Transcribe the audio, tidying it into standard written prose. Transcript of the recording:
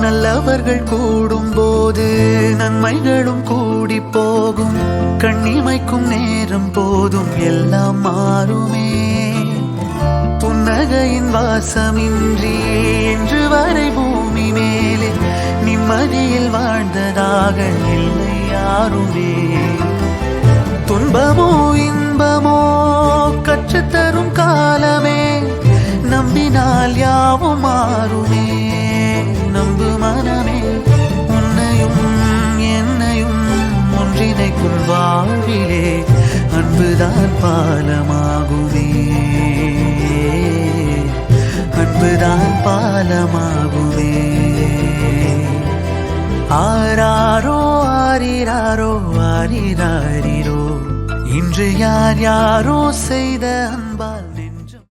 நல்லவர்கள் கூடும் போது நன்மைகளும் கூடி போகும். கண்ணிமைக்கும் நேரம் போதும் எல்லாம் மாறுமே. புன்னகையின் வாசமின்றி என்று வரை பூமி மேலே நிம்மதியில் வாழ்ந்ததாக இல்லை யாருமே. துன்பமோ இன்பமோ கற்றுத்தரும் காலமே, நம்பினால் யாவும் மாறுமே. நம்பு மனமே, உன்னையும் என்னையும் ஒன்றிணைக்கும் வாழ்விலே அன்புதான் பாலமாகுமே. அன்புதான் பாலமாகுமே. ஆராரோ ஆரிராரோ ஆரிராரிரோ, இன்று யார் யாரோ செய்த அன்பால்